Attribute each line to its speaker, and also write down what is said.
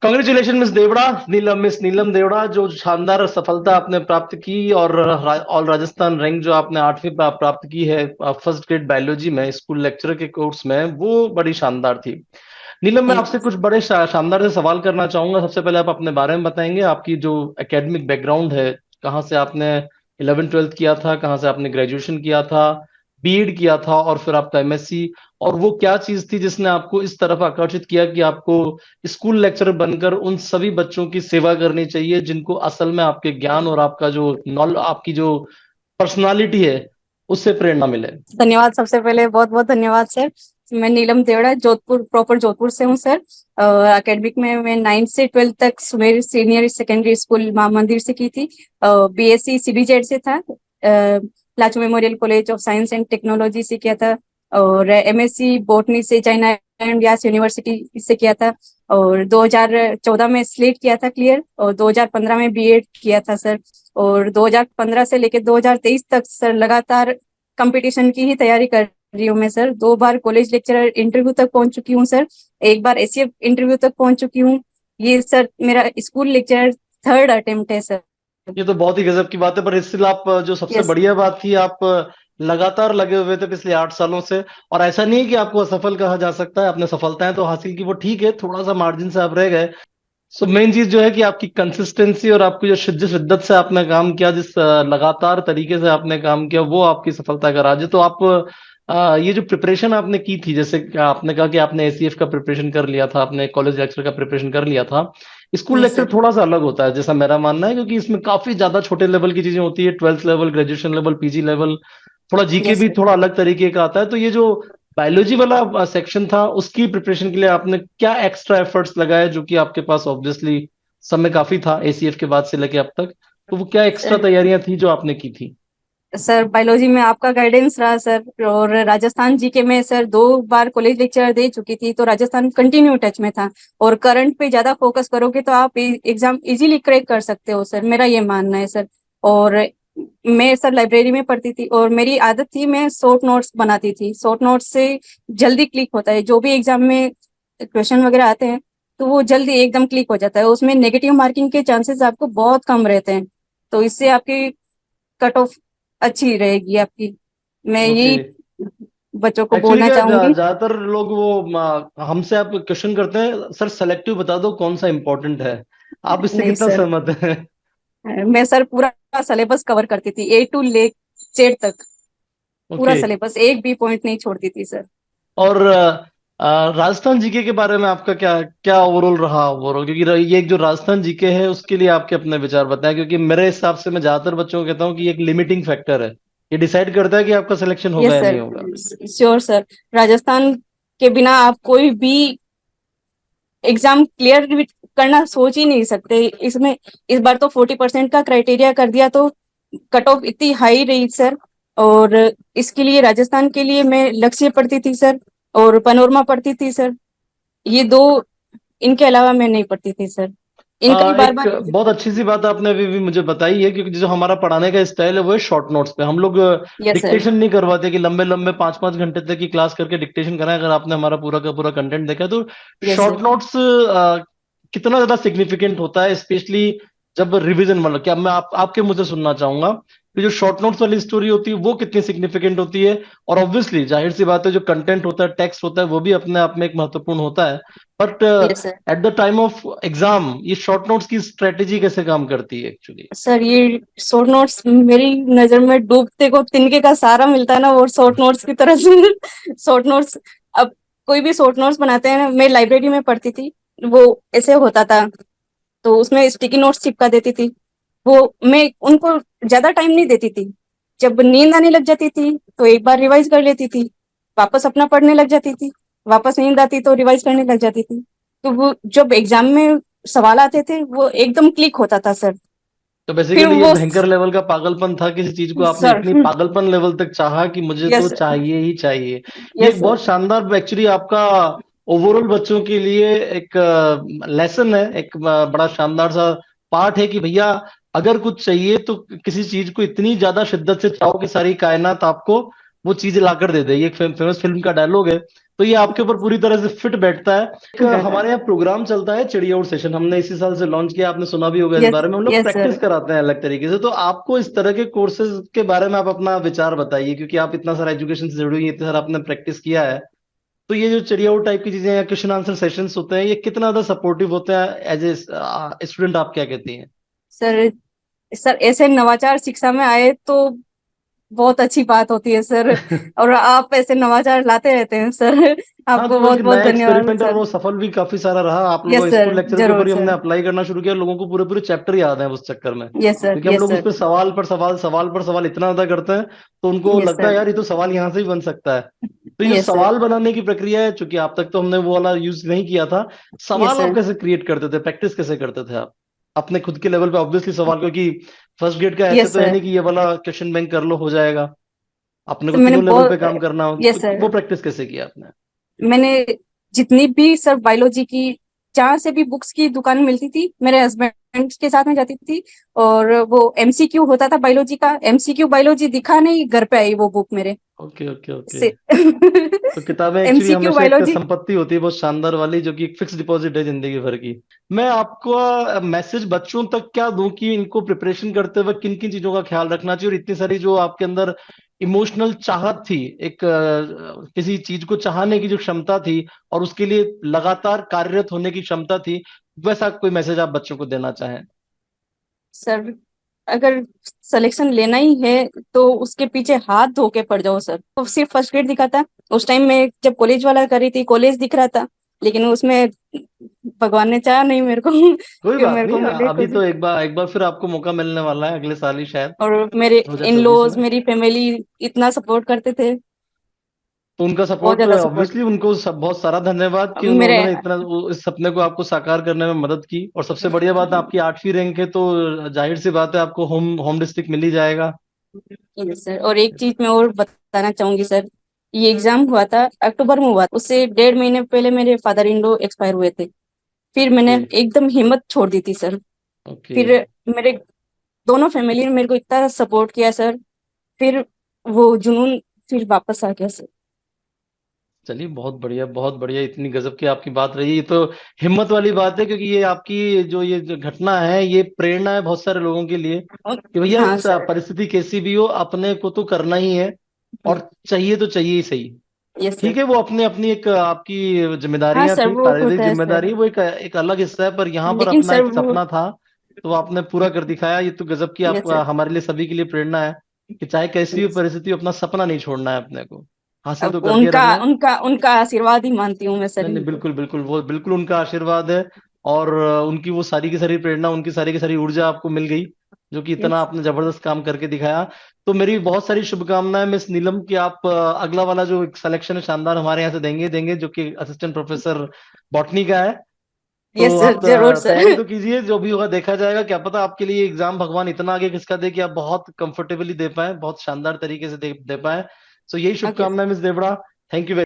Speaker 1: Congratulation miss नीलम देवड़ा, जो शानदार सफलता आपने प्राप्त की। और ऑल राजस्थान रैंक जो आपने 8वीं प्राप्त की है फर्स्ट ग्रेड बायोलॉजी में, स्कूल लेक्चरर के कोर्स में, वो बड़ी शानदार थी। नीलम, मैं
Speaker 2: थैंक
Speaker 1: आपसे
Speaker 2: यू।
Speaker 1: कुछ बड़े शानदार से सवाल करना चाहूंगा। सबसे पहले आप अपने बारे में बताएंगे, आपकी जो एकेडमिक बैकग्राउंड है, कहाँ से आपने 11वीं 12वीं किया था, कहाँ से आपने ग्रेजुएशन किया था, बीएड किया था, और फिर आपका एमएससी। और वो क्या चीज थी जिसने आपको इस तरफ आकर्षित किया कि आपको स्कूल लेक्चरर बनकर उन सभी बच्चों की सेवा करनी चाहिए जिनको असल में आपके ज्ञान और आपका जो नॉल आपकी जो पर्सनालिटी है उससे प्रेरणा मिले।
Speaker 2: धन्यवाद, सबसे पहले बहुत बहुत धन्यवाद सर। मैं नीलम देवड़ा, जोधपुर, प्रॉपर जोधपुर से हूँ सर। एकेडमिक में मैं 9th से 12th तक सुमेर सीनियर सेकेंडरी स्कूल मां मंदिर से की थी। बीएससी सीबीजेड से था। Placho memorial college of science and technology से किया था। और एमएससी बॉटनी से चाइना एंड व्यास यूनिवर्सिटी से किया था। और 2014 में स्लेट किया था क्लियर, और 2015 में बीएड किया था सर। और 2015 से लेकर 2023 तक सर लगातार कंपटीशन की ही तैयारी कर रही हूँ मैं सर। 2 बार कॉलेज लेक्चरर इंटरव्यू तक पहुंच चुकी हूँ सर। 1 बार एसीएफ इंटरव्यू तक पहुंच चुकी हूँ। ये सर मेरा स्कूल लेक्चरर थर्ड अटेम्प्ट है सर।
Speaker 1: ये तो बहुत ही गजब की बात है, पर इससे आप जो सबसे
Speaker 2: यस।
Speaker 1: बढ़िया बात थी, आप लगातार लगे हुए थे पिछले 8 सालों से। और ऐसा नहीं है कि आपको असफल कहा जा सकता है, आपने सफलताएं तो हासिल की, वो ठीक है, थोड़ा सा मार्जिन से आप रह गए। सो मेन चीज जो है कि आपकी कंसिस्टेंसी और आपकी जो जिस शिद्दत से आपने काम किया, जिस लगातार तरीके से आपने काम किया, वो आपकी सफलता का राज है। तो आप ये जो प्रिपरेशन आपने की थी, जैसे कि आपने कहा कि आपने एसीएफ का प्रिपरेशन कर लिया था, आपने कॉलेज लेक्चर का प्रिपरेशन कर लिया था। School
Speaker 2: yes
Speaker 1: lecture
Speaker 2: sir.
Speaker 1: थोड़ा सा अलग होता है जैसा मेरा मानना है, क्योंकि इसमें काफी ज्यादा छोटे लेवल की चीजें होती है, 12th level, graduation level, PG level, थोड़ा जीके
Speaker 2: यस
Speaker 1: भी
Speaker 2: सर।
Speaker 1: थोड़ा अलग तरीके का आता है। तो ये जो बायोलॉजी वाला सेक्शन था, उसकी प्रिपरेशन के लिए आपने क्या एक्स्ट्रा एफर्ट्स लगाए, जो कि आपके पास ऑब्वियसली समय काफी था एसीएफ के बाद से लेके अब तक। तो वो क्या एक्स्ट्रा
Speaker 2: सर
Speaker 1: तैयारियां थी जो आपने की थी?
Speaker 2: सर बायोलॉजी में आपका गाइडेंस रहा सर। और राजस्थान जीके में सर 2 बार कॉलेज लेक्चर दे चुकी थी, तो राजस्थान कंटिन्यू टच में था। और करंट पे ज्यादा फोकस करोगे तो आप एग्जाम इजीली क्रैक कर सकते हो सर, मेरा ये मानना है सर। और मैं सर लाइब्रेरी में पढ़ती थी, और मेरी आदत थी, मैं शॉर्ट नोट्स बनाती थी। शॉर्ट नोट्स से जल्दी क्लिक होता है, जो भी एग्जाम में क्वेश्चन वगैरह आते हैं तो वो जल्दी एकदम क्लिक हो जाता है। उसमें नेगेटिव मार्किंग के चांसेस आपको बहुत कम रहते हैं। तो इससे आपकी कट ऑफ अच्छी रहेगी आपकी। मैं
Speaker 1: ओके।
Speaker 2: यही बच्चों को
Speaker 1: एक्चुअली
Speaker 2: बोलना
Speaker 1: क्या
Speaker 2: चाहूंगी।
Speaker 1: ज्यादातर लोग वो हमसे आप क्वेश्चन करते हैं, सर सेलेक्टिव बता दो कौन सा इंपॉर्टेंट है। आप इससे
Speaker 2: नहीं
Speaker 1: कितना
Speaker 2: सर,
Speaker 1: सहमत हैं?
Speaker 2: मैं सर पूरा सिलेबस कवर करती थी, ए टू ले जेड तक। पूरा
Speaker 1: ओके।
Speaker 2: सिलेबस, एक भी पॉइंट नहीं छोड़ती थी सर।
Speaker 1: और राजस्थान जीके के बारे में आपका क्या क्या ओवरऑल रहा ओवरऑल, क्योंकि ये एक जो राजस्थान जीके है उसके लिए आपके अपने विचार बताएं, क्योंकि मेरे हिसाब से मैं ज्यादातर बच्चों को कहता हूँ कि ये एक लिमिटिंग फैक्टर है। ये डिसाइड करता है कि आपका सिलेक्शन होगा
Speaker 2: यस
Speaker 1: या नहीं
Speaker 2: सर,
Speaker 1: होगा।
Speaker 2: Sure sir. राजस्थान के बिना आप कोई भी एग्जाम क्लियर करना सोच ही नहीं सकते इसमें। इस बार तो 40% का क्राइटेरिया कर दिया, तो कट ऑफ इतनी हाई रही सर। और इसके लिए राजस्थान के लिए मैं लक्ष्य पढ़ती थी सर, और पनोरमा पढ़ती थी सर। ये दो, इनके अलावा मैं नहीं पढ़ती थी सर। इनका ही बार
Speaker 1: एक
Speaker 2: बार।
Speaker 1: बहुत अच्छी सी बात आपने अभी मुझे बताई है, क्योंकि जो हमारा पढ़ाने का स्टाइल है वो है शॉर्ट नोट्स पे। हम लोग
Speaker 2: यस सर।
Speaker 1: डिक्टेशन नहीं करवाते कि लंबे लंबे 5 5 घंटे तक की क्लास करके डिक्टेशन कराएं। अगर आपने हमारा पूरा का पूरा कंटेंट देखा तो
Speaker 2: यस
Speaker 1: शॉर्ट
Speaker 2: सर।
Speaker 1: नोट्स कितना ज्यादा सिग्निफिकेंट होता है, स्पेशली जब रिवीजन, मतलब क्या मैं आपके मुझे सुनना चाहूंगा कि जो शॉर्ट नोट्स वाली स्टोरी होती है वो कितनी सिग्निफिकेंट होती है। और ऑब्वियसली जाहिर सी बात है, जो कंटेंट होता है, टेक्स्ट होता है, वो भी अपने आप में एक महत्वपूर्ण होता है। But
Speaker 2: yes sir.
Speaker 1: At the time of exam ये शॉर्ट नोट्स की स्ट्रेटेजी कैसे काम करती है एक्चुअली?
Speaker 2: सर ये शॉर्ट नोट्स मेरी नजर में डूबते को तिनके का सहारा मिलता है ना, और शॉर्ट नोट्स की तरह से शॉर्ट नोट्स। अब कोई भी शॉर्ट नोट्स बनाते हैं ना, मैं लाइब्रेरी में पढ़ती थी, वो ऐसे होता था। तो उसमें स्टिकी नोट्स चिपका देती थी। वो मैं उनको ज्यादा टाइम नहीं देती थी। जब नींद आने लग जाती थी तो एक बार रिवाइज कर लेती थी, वापस अपना पढ़ने लग जाती थी। वापस नींद आती तो रिवाइज करने लग जाती थी। तो वो जब एग्जाम में सवाल आते थे वो एकदम क्लिक होता था सर।
Speaker 1: तो
Speaker 2: फिर
Speaker 1: बेसिकली ये
Speaker 2: वो
Speaker 1: भयंकर लेवल का पागलपन था, किसी चीज को आपने
Speaker 2: सर।
Speaker 1: इतनी पागलपन लेवल तक चाहा कि मुझे तो
Speaker 2: यस।
Speaker 1: चाहिए ही चाहिए। ये
Speaker 2: यस
Speaker 1: एक
Speaker 2: सर।
Speaker 1: बहुत शानदार एक्चुअली आपका ओवरऑल बच्चों के लिए एक लेसन है, एक बड़ा शानदार सा पाठ है कि भैया अगर कुछ चाहिए तो किसी चीज को इतनी ज्यादा शिद्दत से चाहो कि सारी कायनात आपको वो चीज लाकर दे दे। ये एक फेमस फिल्म का डायलॉग है। तो ये आपके ऊपर पूरी तरह से फिट बैठता है। एक
Speaker 2: बेटर।
Speaker 1: हमारे यहाँ प्रोग्राम चलता है चिड़िया उड़ सेशन, हमने इसी साल से लॉन्च किया, आपने सुना भी होगा इस
Speaker 2: यस
Speaker 1: बारे में। हम लोग
Speaker 2: यस
Speaker 1: प्रैक्टिस
Speaker 2: सर।
Speaker 1: कराते हैं अलग तरीके से। तो आपको इस तरह के कोर्सेज के बारे में आप अपना विचार बताइए, क्योंकि आप इतना सारा एजुकेशन से जुड़ी हुई हैं, इतना सारा आपने प्रैक्टिस किया है। तो ये जो चिड़िया उड़ टाइप की चीजें या क्वेश्चन आंसर सेशंस होते हैं, ये कितना ज्यादा सपोर्टिव होते हैं एज ए स्टूडेंट, आप क्या कहती हैं?
Speaker 2: सर सर ऐसे नवाचार शिक्षा में आए तो बहुत अच्छी बात होती है सर। और आप ऐसे नवाचार लाते रहते हैं सर।
Speaker 1: हाँ,
Speaker 2: आपको
Speaker 1: तो एक
Speaker 2: बहुत बहुत
Speaker 1: नया
Speaker 2: धन्यवाद
Speaker 1: एक्सपेरिमेंट और
Speaker 2: सर।
Speaker 1: वो सफल भी काफी सारा रहा। आप लोग
Speaker 2: यस
Speaker 1: स्कूल
Speaker 2: सर,
Speaker 1: लेक्चर के ऊपर
Speaker 2: जरूर
Speaker 1: ही हमने
Speaker 2: सर।
Speaker 1: अप्लाई करना शुरू किया, लोगों को पूरे पूरे चैप्टर याद है उस चक्कर में,
Speaker 2: यस सर,
Speaker 1: क्योंकि हम
Speaker 2: यस
Speaker 1: लोग उस
Speaker 2: सर,
Speaker 1: पर सवाल पर सवाल, सवाल पर सवाल इतना ज्यादा करते हैं, तो उनको
Speaker 2: यस
Speaker 1: लगता है
Speaker 2: सर,
Speaker 1: यार ये तो सवाल यहाँ से ही बन सकता है। तो ये जो
Speaker 2: यस सर,
Speaker 1: सवाल बनाने की प्रक्रिया है, चूंकि आप तक तो हमने वो वाला यूज नहीं किया था,
Speaker 2: यस
Speaker 1: सवाल आप
Speaker 2: सर,
Speaker 1: कैसे क्रिएट करते थे, प्रैक्टिस कैसे करते थे आप अपने खुद के लेवल पे? ऑब्वियसली सवाल, क्योंकि फर्स्ट ग्रेड का ऐसे
Speaker 2: यस
Speaker 1: तो है
Speaker 2: सर।
Speaker 1: नहीं कि ये वाला क्वेश्चन बैंक कर लो हो जाएगा, अपने को
Speaker 2: सर मैंने
Speaker 1: तीनों लेवल पे
Speaker 2: बहुत,
Speaker 1: काम करना हो,
Speaker 2: यस
Speaker 1: तो वो
Speaker 2: सर,
Speaker 1: प्रैक्टिस कैसे किया आपने?
Speaker 2: मैंने जितनी भी सर बायोलॉजी की जहाँ से भी बुक्स की दुकान मिलती थी मेरे हस्बैंड के साथ में जाती थी। और वो एमसीक्यू होता था बायोलॉजी का, एमसीक्यू बायोलॉजी दिखा नहीं, घर पे आई वो बुक मेरे
Speaker 1: ओके ओके ओके।
Speaker 2: से।
Speaker 1: तो किताबें एक्चुअली
Speaker 2: एमसीक्यू
Speaker 1: हमेशा एक
Speaker 2: बायोलॉजी।
Speaker 1: संपत्ति होती है बहुत शानदार वाली, जो कि एक फिक्स डिपॉजिट है जिंदगी भर की। मैं आपको मैसेज बच्चों तक क्या दूं कि इनको प्रिपरेशन करते वक्त किन किन चीजों का ख्याल रखना चाहिए, और इतनी सारी जो आपके अंदर इमोशनल चाहत थी, एक किसी चीज को चाहने की जो क्षमता थी, और उसके लिए लगातार कार्यरत होने की क्षमता थी, वैसा कोई मैसेज आप बच्चों को देना चाहें?
Speaker 2: सर अगर सिलेक्शन लेना ही है तो उसके पीछे हाथ धो के पड़ जाओ सर। तो सिर्फ फर्स्ट ग्रेड दिखा था उस टाइम में जब कॉलेज वाला करी थी, कॉलेज दिख रहा था, लेकिन उसमें भगवान ने चाहा नहीं मेरे को
Speaker 1: कोई
Speaker 2: कि
Speaker 1: बात
Speaker 2: मेरे
Speaker 1: नहीं,
Speaker 2: को मिले
Speaker 1: अभी
Speaker 2: कुछ।
Speaker 1: तो एक बार फिर आपको मौका मिलने वाला है, अगले साल ही शायद,
Speaker 2: और मेरे इन
Speaker 1: 2024
Speaker 2: लॉज
Speaker 1: में।
Speaker 2: मेरी फैमिली इतना सपोर्ट करते थे,
Speaker 1: तो उनका
Speaker 2: बहुत
Speaker 1: सपोर्ट
Speaker 2: ज्यादा सपोर्ट।
Speaker 1: ऑब्वियसली, उनको बहुत सारा धन्यवाद कि
Speaker 2: मेरे,
Speaker 1: उन्होंने इतना इस सपने को आपको साकार करने में मदद की। और सबसे बढ़िया बात है, आपकी 8वीं रैंक है, तो जाहिर सी बात है आपको होम होम डिस्ट्रिक्ट मिल ही जाएगा।
Speaker 2: यस सर, और एक चीज मैं और बताना चाहूंगी सर। ये एग्जाम हुआ था अक्टूबर में, हुआ उससे 1.5 महीने पहले मेरे फादर इन लॉ एक्सपायर हुए थे। फिर मैंने
Speaker 1: ओके
Speaker 2: एकदम हिम्मत छोड़ दी थी सर।
Speaker 1: ओके।
Speaker 2: फिर मेरे दोनों फैमिली ने मेरे को इतना सपोर्ट किया सर। फिर वो जुनून फिर वापस आ गया सर।
Speaker 1: चलिए, बहुत बढ़िया बहुत बढ़िया, इतनी गजब की आपकी बात रही, ये तो हिम्मत वाली बात है, क्योंकि ये आपकी जो घटना है, ये प्रेरणा है बहुत सारे लोगों के लिए
Speaker 2: और
Speaker 1: कि भैया
Speaker 2: हाँ सर।
Speaker 1: परिस्थिति कैसी भी हो, अपने को तो करना ही है, और चाहिए तो चाहिए ही सही।
Speaker 2: Yes sir.
Speaker 1: ठीक है, वो अपनी अपनी एक आपकी
Speaker 2: हाँ
Speaker 1: जिम्मेदारियां
Speaker 2: सर,
Speaker 1: थी,
Speaker 2: वो
Speaker 1: शारीरिक
Speaker 2: होता है
Speaker 1: जिम्मेदारी,
Speaker 2: सर।
Speaker 1: वो एक अलग हिस्सा है, पर यहाँ पर
Speaker 2: लेकिन
Speaker 1: अपना
Speaker 2: सर
Speaker 1: एक
Speaker 2: वो,
Speaker 1: सपना था, तो आपने पूरा कर दिखाया। ये तो गजब की आप
Speaker 2: यस सर।
Speaker 1: हमारे लिए, सभी के लिए प्रेरणा है कि चाहे कैसी भी
Speaker 2: यस।
Speaker 1: परिस्थिति हो, अपना सपना नहीं छोड़ना है अपने को, हासिल
Speaker 2: अब
Speaker 1: तो करके
Speaker 2: उनका
Speaker 1: रखना है।
Speaker 2: उनका उनका आशीर्वाद ही मानती हूँ मैं सर
Speaker 1: नहीं नहीं,
Speaker 2: इनको।
Speaker 1: बिल्कुल बिल्कुल, वो बिल्कुल उनका आशीर्वाद है। और उनकी वो सारी की सारी प्रेरणा, उनकी सारी की सारी ऊर्जा आपको मिल गई, जो कि इतना
Speaker 2: यस।
Speaker 1: आपने जबरदस्त काम करके दिखाया। तो मेरी बहुत सारी शुभकामनाएं मिस नीलम कि आप अगला वाला जो सिलेक्शन है शानदार हमारे यहाँ से देंगे देंगे, जो कि असिस्टेंट प्रोफेसर बॉटनी का है। तो
Speaker 2: यस सर,
Speaker 1: आप
Speaker 2: जरूर
Speaker 1: तैयारी
Speaker 2: सर।
Speaker 1: तो कीजिए, जो भी होगा देखा जाएगा, क्या पता आपके लिए एग्जाम भगवान इतना आगे किसका दे कि आप बहुत कंफर्टेबली दे पाए, बहुत शानदार तरीके से दे पाए। सो यही
Speaker 2: ओके।
Speaker 1: शुभकामनाएं मिस देवड़ा। Thank you.